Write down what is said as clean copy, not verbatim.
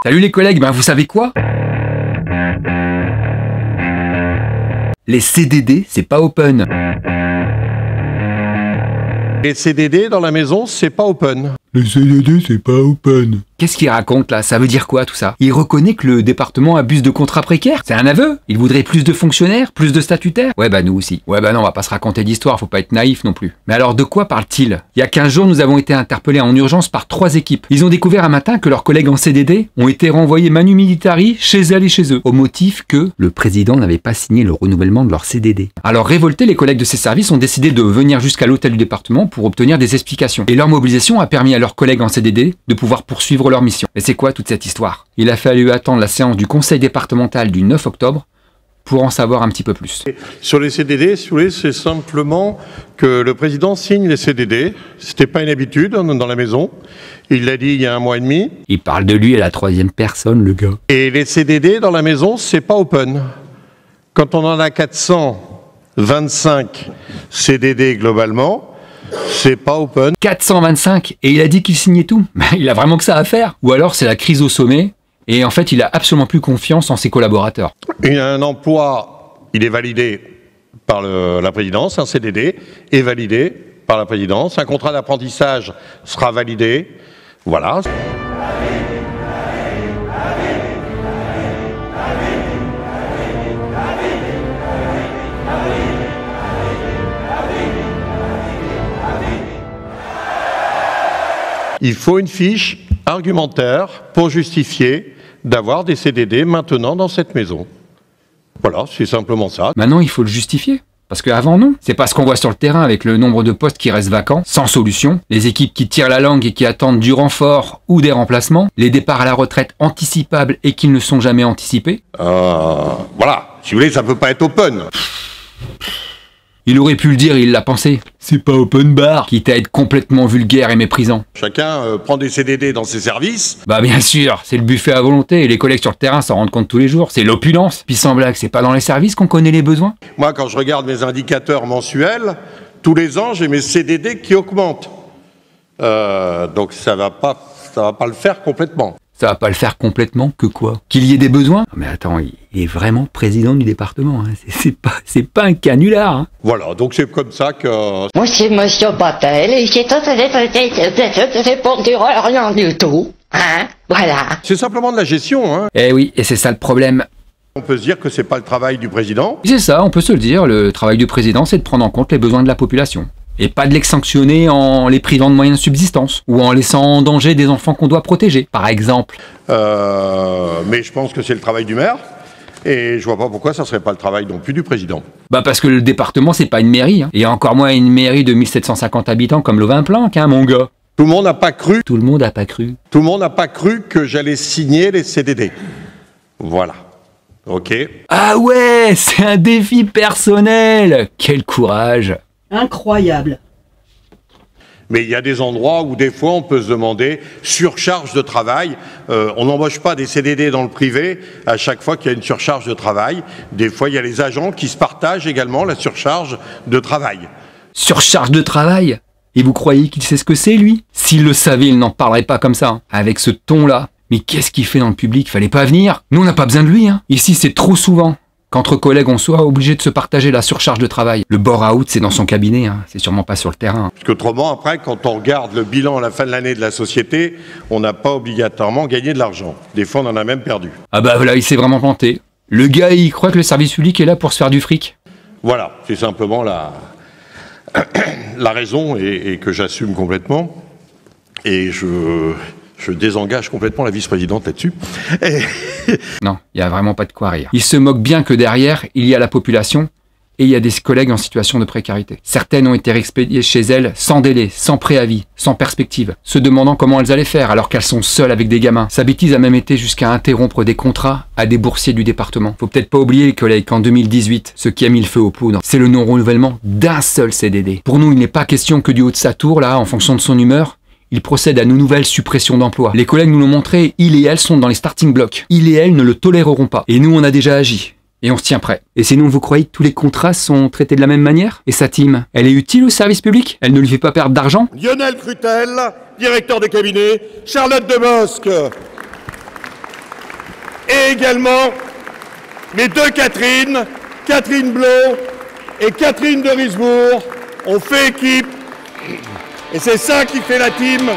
Salut les collègues, ben vous savez quoi? Les CDD, c'est pas open. Les CDD dans la maison, c'est pas open. Les CDD, c'est pas open. Qu'est-ce qu'il raconte là? Ça veut dire quoi tout ça? Il reconnaît que le département abuse de contrats précaires? C'est un aveu? Il voudrait plus de fonctionnaires? Plus de statutaires? Ouais bah nous aussi. Ouais bah non, on va pas se raconter d'histoire, faut pas être naïf non plus. Mais alors de quoi parle-t-il? Il y a 15 jours, nous avons été interpellés en urgence par 3 équipes. Ils ont découvert un matin que leurs collègues en CDD ont été renvoyés manu militari chez elles et chez eux, au motif que le président n'avait pas signé le renouvellement de leur CDD. Alors révoltés, les collègues de ces services ont décidé de venir jusqu'à l'hôtel du département pour obtenir des explications. Et leur mobilisation a permis à leurs collègues en CDD de pouvoir poursuivre leur mission. Mais c'est quoi toute cette histoire? Il a fallu attendre la séance du conseil départemental du 9 octobre pour en savoir un petit peu plus. Sur les CDD, si vous voulez, c'est simplement que le président signe les CDD. C'était pas une habitude dans la maison. Il l'a dit il y a 1 mois et demi. Il parle de lui à la 3e personne, le gars. Et les CDD dans la maison, c'est pas open. Quand on en a 425 CDD globalement, c'est pas open. 425, et il a dit qu'il signait tout. Il a vraiment que ça à faire. Ou alors c'est la crise au sommet, et en fait il a absolument plus confiance en ses collaborateurs. Il y a un emploi, il est validé par la présidence, un CDD est validé par la présidence, un contrat d'apprentissage sera validé, voilà. Il faut une fiche argumentaire pour justifier d'avoir des CDD maintenant dans cette maison. Voilà, c'est simplement ça. Maintenant, il faut le justifier. Parce qu'avant, non. C'est pas ce qu'on voit sur le terrain avec le nombre de postes qui restent vacants, sans solution, les équipes qui tirent la langue et qui attendent du renfort ou des remplacements, les départs à la retraite anticipables et qui ne sont jamais anticipés. Voilà, si vous voulez, ça peut pas être open. Il aurait pu le dire et il l'a pensé. C'est pas open bar. Quitte à être complètement vulgaire et méprisant. Chacun prend des CDD dans ses services. Bah bien sûr, c'est le buffet à volonté et les collègues sur le terrain s'en rendent compte tous les jours. C'est l'opulence. Puis sans blague, c'est pas dans les services qu'on connaît les besoins. Moi, quand je regarde mes indicateurs mensuels, tous les ans, j'ai mes CDD qui augmentent. Donc ça va pas le faire complètement. Ça va pas le faire complètement, que quoi? Qu'il y ait des besoins? Mais attends, il est vraiment président du département, hein. C'est pas un canular, hein. Voilà, donc c'est comme ça que... Moi, c'est Monsieur Patel, et j'ai répondu rien du tout, hein, voilà. C'est simplement de la gestion, hein. Eh oui, et c'est ça le problème. On peut se dire que c'est pas le travail du président. C'est ça, on peut se le dire, le travail du président, c'est de prendre en compte les besoins de la population. Et pas de les sanctionner en les privant de moyens de subsistance, ou en laissant en danger des enfants qu'on doit protéger, par exemple. Mais je pense que c'est le travail du maire, et je vois pas pourquoi ça serait pas le travail non plus du président. Bah parce que le département, c'est pas une mairie, hein. Et encore moins une mairie de 1750 habitants comme Lovin-Planck, hein, mon gars. Tout le monde n'a pas cru. Tout le monde a pas cru. Tout le monde n'a pas cru que j'allais signer les CDD. Voilà. Ok. Ah ouais, c'est un défi personnel. Quel courage. Incroyable. Mais il y a des endroits où des fois on peut se demander surcharge de travail. On n'embauche pas des CDD dans le privé à chaque fois qu'il y a une surcharge de travail. Des fois il y a les agents qui se partagent également la surcharge de travail. Surcharge de travail? Et vous croyez qu'il sait ce que c'est, lui? S'il le savait, il n'en parlerait pas comme ça, hein. Avec ce ton-là. Mais qu'est-ce qu'il fait dans le public? Fallait pas venir. Nous, on n'a pas besoin de lui, hein. Ici, c'est trop souvent qu'entre collègues, on soit obligé de se partager la surcharge de travail. Le bore-out, c'est dans son cabinet, hein. C'est sûrement pas sur le terrain. Parce qu'autrement, après, quand on regarde le bilan à la fin de l'année de la société, on n'a pas obligatoirement gagné de l'argent. Des fois, on en a même perdu. Ah bah voilà, il s'est vraiment planté. Le gars, il croit que le service public est là pour se faire du fric. Voilà, c'est simplement la raison et que j'assume complètement. Et je désengage complètement la vice-présidente là-dessus. Non, il n'y a vraiment pas de quoi rire. Il se moque bien que derrière, il y a la population et il y a des collègues en situation de précarité. Certaines ont été expédiées chez elles sans délai, sans préavis, sans perspective, se demandant comment elles allaient faire alors qu'elles sont seules avec des gamins. Sa bêtise a même été jusqu'à interrompre des contrats à des boursiers du département. Faut peut-être pas oublier, les collègues, qu'en 2018, ce qui a mis le feu aux poudres, c'est le non-renouvellement d'un seul CDD. Pour nous, il n'est pas question que du haut de sa tour, là, en fonction de son humeur, il procède à de nouvelles suppressions d'emplois. Les collègues nous l'ont montré, il et elle sont dans les starting blocks. Il et elle ne le toléreront pas. Et nous, on a déjà agi. Et on se tient prêt. Et sinon, vous croyez que tous les contrats sont traités de la même manière? Et sa team, elle est utile au service public? Elle ne lui fait pas perdre d'argent? Lionel Crutel, directeur de cabinet, Charlotte Demosque, Et également mes deux Catherine, Catherine Blot et Catherine de Risbourg, ont fait équipe. Et c'est ça qui fait la team.